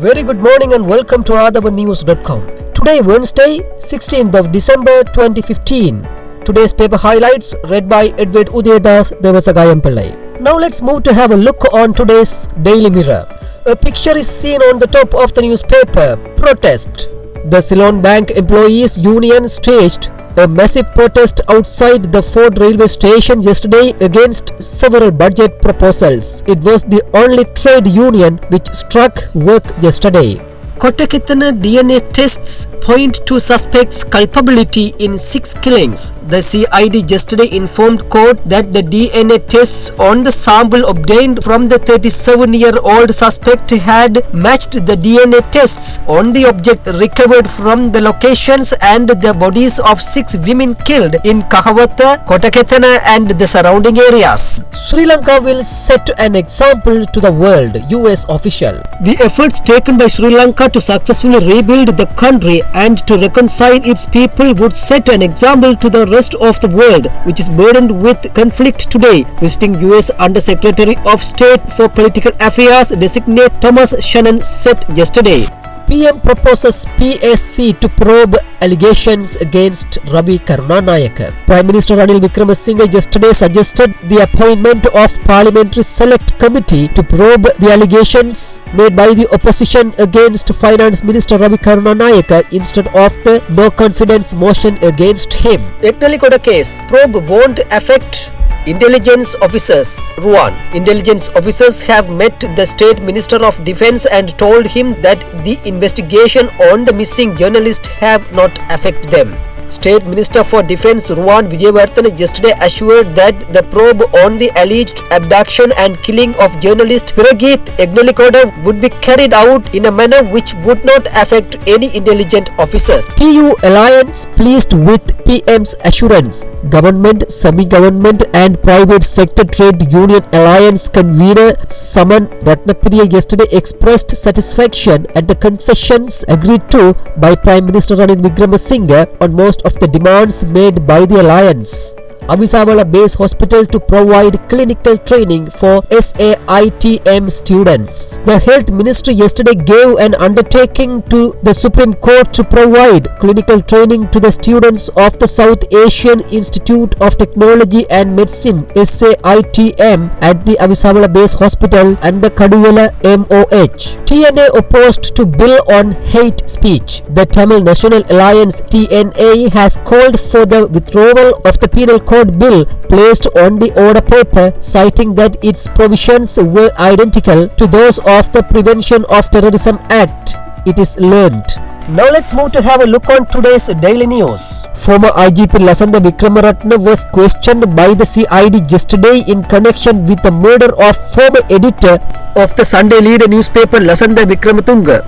Very good morning and welcome to athavannews.com. Today Wednesday, 16th of December 2015. Today's paper highlights read by Edward Udedas Devasagayampillai. Now let's move to have a look on today's Daily Mirror. A picture is seen on the top of the newspaper. Protest. The Ceylon Bank Employees Union staged a massive protest outside the Ford railway station yesterday against several budget proposals. It was the only trade union which struck work yesterday. Kotakithana DNA tests point to suspects' culpability in 6 killings. The CID yesterday informed court that the DNA tests on the sample obtained from the 37-year-old suspect had matched the DNA tests on the object recovered from the locations and the bodies of 6 women killed in Kahawatha, Kotakithana and the surrounding areas. Sri Lanka will set an example to the world, US official. The efforts taken by Sri Lanka to successfully rebuild the country and to reconcile its people would set an example to the rest of the world, which is burdened with conflict today. Visiting US Under Secretary of State for Political Affairs designate Thomas Shannon said yesterday. PM proposes PSC to probe allegations against Ravi Karunanayake. Prime Minister Ranil Wickremesinghe yesterday suggested the appointment of Parliamentary Select Committee to probe the allegations made by the opposition against Finance Minister Ravi Karunanayake instead of the no confidence motion against him. Eknalikoda case probe won't affect Intelligence officers. Ruan. Intelligence officers have met the State Minister of Defence and told him that the investigation on the missing journalist have not affected them. State Minister for Defence Ruan Vijayvarthana yesterday assured that the probe on the alleged abduction and killing of journalist Piragith Eknalikoda would be carried out in a manner which would not affect any intelligent officers. TU Alliance pleased with PM's assurance. Government, semi-government and private sector trade union alliance convener Saman Ratnapriya yesterday expressed satisfaction at the concessions agreed to by Prime Minister Ranil Wickremesinghe on most of the demands made by the alliance. Avisavala Base Hospital to provide clinical training for SAITM students. The Health Ministry yesterday gave an undertaking to the Supreme Court to provide clinical training to the students of the South Asian Institute of Technology and Medicine SAITM at the Avisavala Base Hospital and the Kaduvala MOH. TNA opposed to bill on hate speech. The Tamil National Alliance TNA has called for the withdrawal of the Penal Code bill placed on the order paper, citing that its provisions were identical to those of the Prevention of Terrorism Act. It is learned. Now let's move to have a look on today's daily news. Former IGP Lasantha Wickremaratne was questioned by the CID yesterday in connection with the murder of former editor of the Sunday Leader newspaper Lasantha Wickrematunge.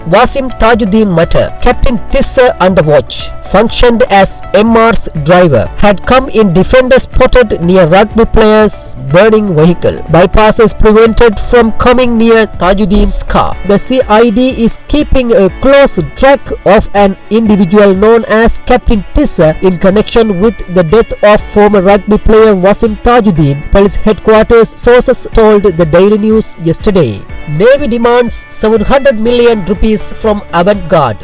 Wasim Tajuddin matter. Captain Tissa under watch. Functioned as MR's driver. Had come in defender spotted near rugby players' burning vehicle. Bypasses prevented from coming near Tajuddin's car. The CID is keeping a close track of an individual known as Captain Tissa in connection with the death of former rugby player Wasim Tajuddin, police headquarters sources told the Daily News yesterday. Navy demands 700 million rupees from Avantgarde.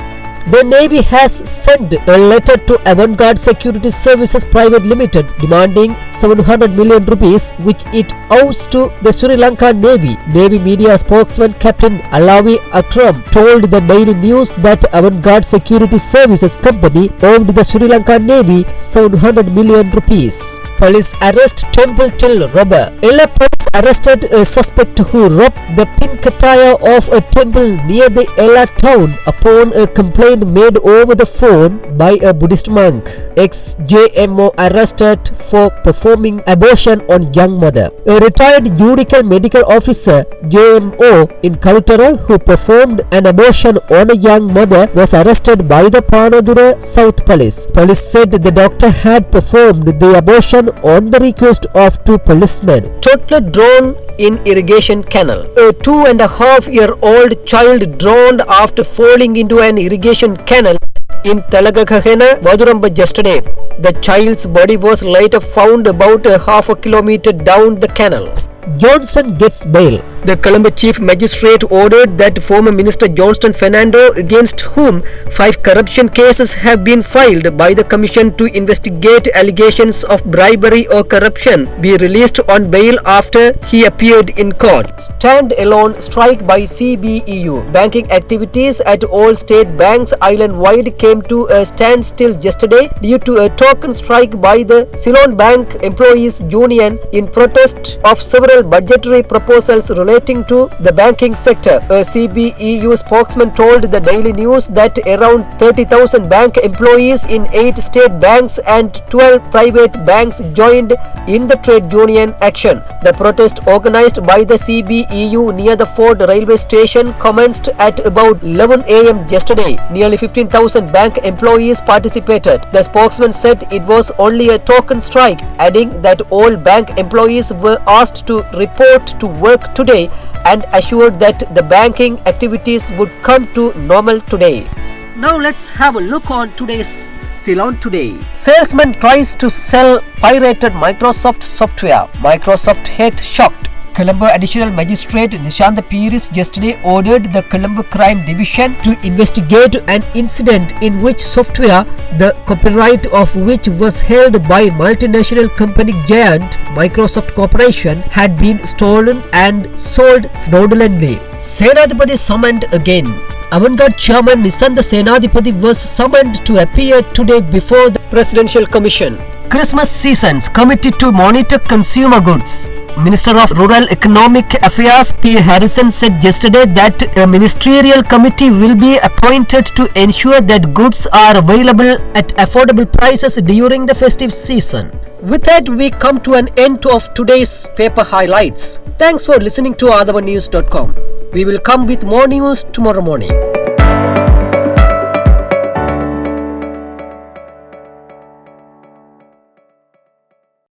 The Navy has sent a letter to Avantgarde Security Services Private Limited demanding 700 million rupees which it owes to the Sri Lanka Navy. Navy media spokesman Captain Alawi Akram told the Daily News that Avantgarde Security Services Company owed the Sri Lanka Navy 700 million rupees. Police arrest Temple Till robber. Ella police arrested a suspect who robbed the pin kataya of a temple near the Ella town upon a complaint made over the phone by a Buddhist monk. Ex-JMO arrested for performing abortion on young mother. A retired judicial medical officer JMO in Kalutara who performed an abortion on a young mother was arrested by the Panadura South Police. Police said the doctor had performed the abortion on the request of 2 policemen. Toddler drowned in irrigation canal. A 2.5-year-old child drowned after falling into an irrigation canal in Talagakahena, Vaduramba yesterday. The child's body was later found about a half a kilometer down the canal. Johnson gets bail. The Colombo Chief Magistrate ordered that former Minister Johnston Fernando, against whom 5 corruption cases have been filed by the Commission to investigate allegations of bribery or corruption, be released on bail after he appeared in court. Stand-alone strike by CBEU. Banking activities at all state banks island-wide came to a standstill yesterday due to a token strike by the Ceylon Bank Employees Union in protest of several budgetary proposals relating to the banking sector. A CBEU spokesman told the Daily News that around 30,000 bank employees in 8 state banks and 12 private banks joined in the trade union action. The protest, organized by the CBEU near the Ford railway station, commenced at about 11 a.m. yesterday. Nearly 15,000 bank employees participated. The spokesman said it was only a token strike, adding that all bank employees were asked to report to work today and assured that the banking activities would come to normal today. Now let's have a look on today's Ceylon Today. Salesman tries to sell pirated Microsoft software. Microsoft head shocked. Colombo Additional Magistrate Nishant Piris yesterday ordered the Colombo Crime Division to investigate an incident in which software, the copyright of which was held by multinational company giant Microsoft Corporation, had been stolen and sold fraudulently. Senadipati summoned again. Avant-garde chairman Nisantha Senadipati was summoned to appear today before the Presidential Commission. Christmas seasons committee to monitor consumer goods. Minister of Rural Economic Affairs P. Harrison said yesterday that a ministerial committee will be appointed to ensure that goods are available at affordable prices during the festive season. With that, we come to an end of today's paper highlights. Thanks for listening to AthavanNews.com. We will come with more news tomorrow morning.